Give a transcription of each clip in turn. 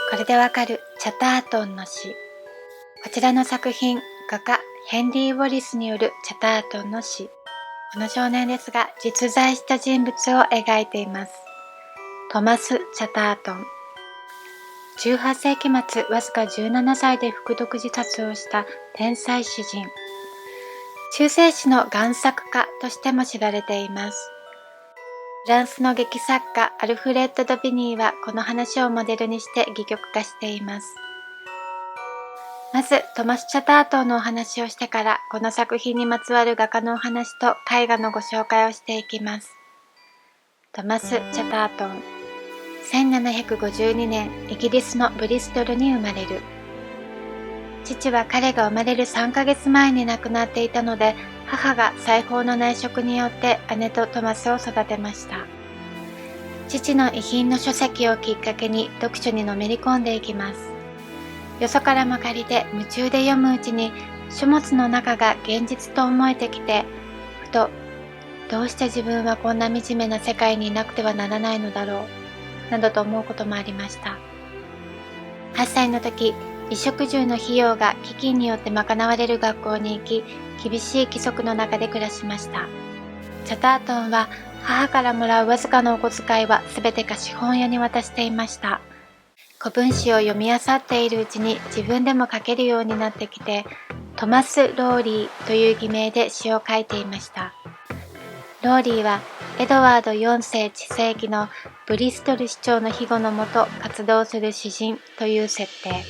これでわかるチャタートンの詩。こちらの作品、画家ヘンリー・ウォリスによるチャタートンの詩。この少年ですが、実在した人物を描いています。トマス・チャタートン。18世紀末、わずか17歳で服毒自殺をした天才詩人。中世史の贋作家としても知られています。フランスの劇作家アルフレッド・ド・ビニーはこの話をモデルにして戯曲化しています。まずトマス・チャタートンのお話をしてから、この作品にまつわる画家のお話と絵画のご紹介をしていきます。トマス・チャタートン、1752年イギリスのブリストルに生まれる。父は彼が生まれる3ヶ月前に亡くなっていたので、母が裁縫の内職によって姉とトマスを育てました。父の遺品の書籍をきっかけに読書にのめり込んでいきます。よそからも借りて夢中で読むうちに、書物の中が現実と思えてきて、ふと、どうして自分はこんな惨めな世界にいなくてはならないのだろう、などと思うこともありました。8歳の時、衣食住の費用が飢饉によって賄われる学校に行き、厳しい規則の中で暮らしました。チャタートンは母からもらうわずかのお小遣いはすべて貸本屋に渡していました。古文詩を読み漁っているうちに自分でも書けるようになってきて、トマス・ローリーという偽名で詩を書いていました。ローリーはエドワード4世治世紀のブリストル市長の庇護のもと活動する詩人という設定。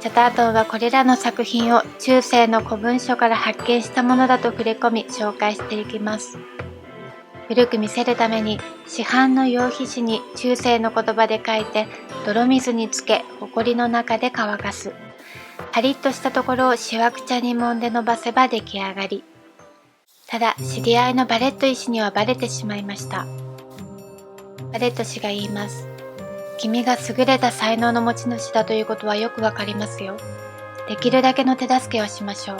チャタートンはこれらの作品を中世の古文書から発見したものだと触れ込み紹介していきます。古く見せるために市販の羊皮紙に中世の言葉で書いて泥水につけ埃の中で乾かす。パリッとしたところをしわくちゃに揉んで伸ばせば出来上がり。ただ知り合いのバレット医師にはバレてしまいました。バレット氏が言います。君が優れた才能の持ち主だということはよくわかりますよ。できるだけの手助けをしましょう。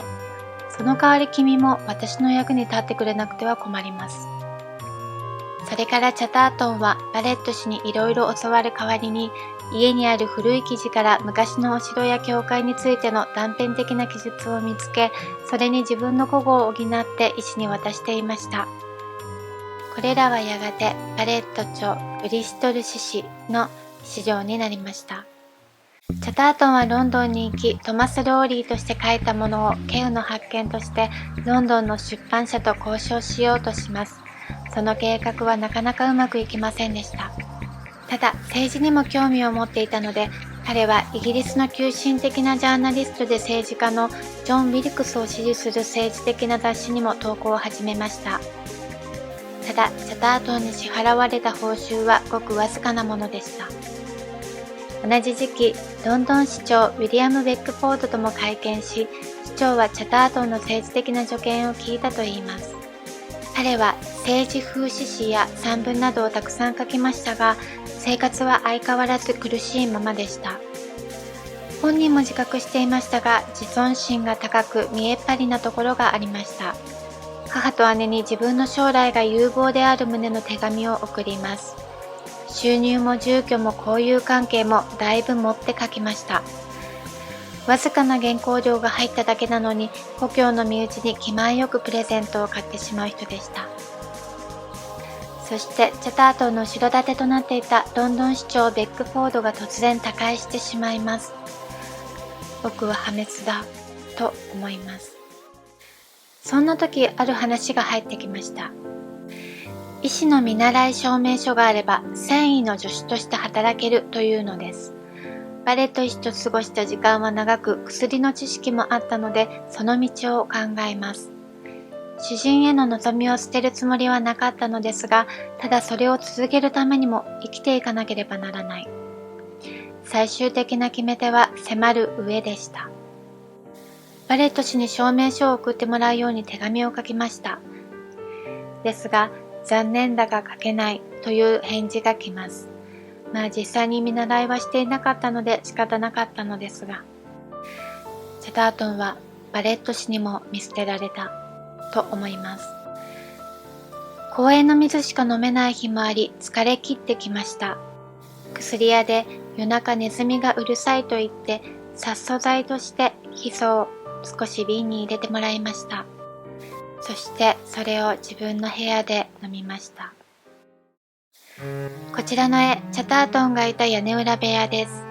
その代わり君も私の役に立ってくれなくては困ります。それからチャタートンはバレット氏にいろいろ教わる代わりに、家にある古い記事から昔のお城や教会についての断片的な記述を見つけ、それに自分の古語を補って医師に渡していました。これらはやがてバレット著ブリストル詩詩の史上になりました。チャタートンはロンドンに行き、トマス・ローリーとして書いたものを稀有の発見としてロンドンの出版社と交渉しようとします。その計画はなかなかうまくいきませんでした。ただ政治にも興味を持っていたので、彼はイギリスの急進的なジャーナリストで政治家のジョン・ウィルクスを支持する政治的な雑誌にも投稿を始めました。ただチャタートンに支払われた報酬はごくわずかなものでした。同じ時期、ロンドン市長ウィリアム・ベックフォードとも会見し、市長はチャタートンの政治的な助言を聞いたといいます。彼は政治風刺詩や散文などをたくさん書きましたが、生活は相変わらず苦しいままでした。本人も自覚していましたが、自尊心が高く見えっ張りなところがありました。母と姉に自分の将来が有望である旨の手紙を送ります。収入も住居も交友関係もだいぶ持って書きました。わずかな原稿料が入っただけなのに、故郷の身内に気前よくプレゼントを買ってしまう人でした。そしてチャタートンの後ろ盾となっていたロンドン市長ベックフォードが突然他界してしまいます。僕は破滅だと思います。そんな時、ある話が入ってきました。医師の見習い証明書があれば繊維の助手として働けるというのです。バレット医師と過ごした時間は長く、薬の知識もあったので、その道を考えます。詩人への望みを捨てるつもりはなかったのですが、ただそれを続けるためにも生きていかなければならない。最終的な決め手は迫る上でした。バレット氏に証明書を送ってもらうように手紙を書きました。ですが、残念だが書けないという返事が来ます。実際に見習いはしていなかったので仕方なかったのですが、チャタートンはバレット氏にも見捨てられたと思います。公園の水しか飲めない日もあり、疲れ切ってきました。薬屋で夜中ネズミがうるさいと言って殺素剤としてヒ素を少し瓶に入れてもらいました。そしてそれを自分の部屋で飲みました。こちらの絵、チャタートンがいた屋根裏部屋です。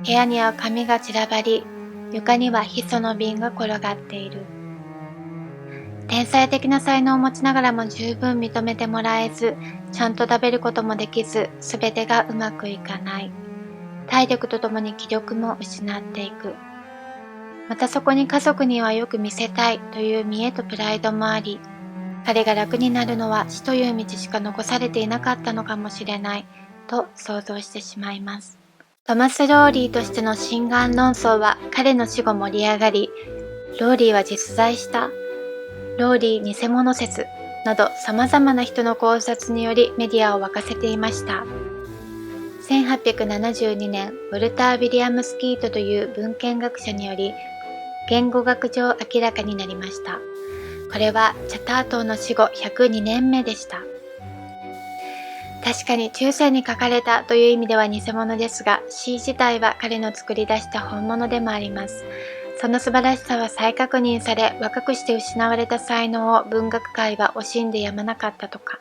部屋には紙が散らばり、床にはヒ素の瓶が転がっている。天才的な才能を持ちながらも十分認めてもらえず、ちゃんと食べることもできず、すべてがうまくいかない。体力とともに気力も失っていく。またそこに家族にはよく見せたいという見栄とプライドもあり、彼が楽になるのは死という道しか残されていなかったのかもしれないと想像してしまいます。トマス・ローリーとしての心眼論争は彼の死後盛り上がり、ローリーは実在した、ローリー偽物説など様々な人の考察によりメディアを沸かせていました。1872年、ウォルター・ウィリアムス・キートという文献学者により、言語学上明らかになりました。これはチャタートンの死後102年目でした。確かに中世に書かれたという意味では偽物ですが、詩自体は彼の作り出した本物でもあります。その素晴らしさは再確認され、若くして失われた才能を文学界は惜しんでやまなかったとか。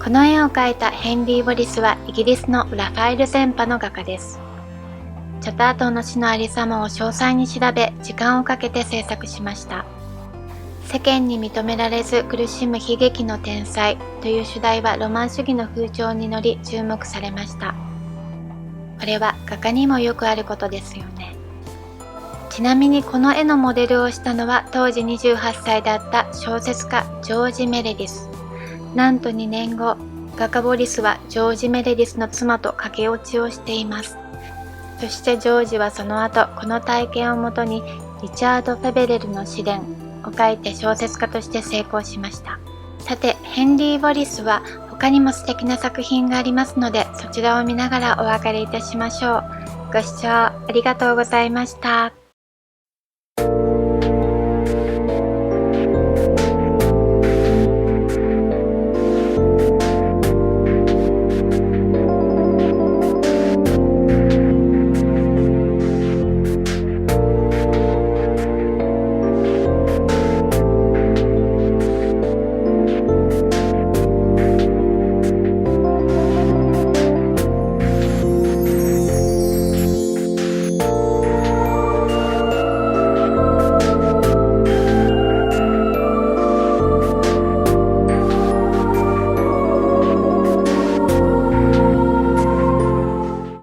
この絵を描いたヘンリー・ウォリスはイギリスのラファエル戦派の画家です。チャタートンの死のありさまを詳細に調べ、時間をかけて制作しました。世間に認められず苦しむ悲劇の天才という主題はロマン主義の風潮に乗り注目されました。これは画家にもよくあることですよね。ちなみにこの絵のモデルをしたのは当時28歳だった小説家ジョージ・メレディス。なんと2年後、画家ボリスはジョージ・メレディスの妻と駆け落ちをしています。そしてジョージはその後、この体験をもとにリチャード・フェベレルの試練を書いて小説家として成功しました。さて、ヘンリー・ウォリスは他にも素敵な作品がありますので、そちらを見ながらお別れいたしましょう。ご視聴ありがとうございました。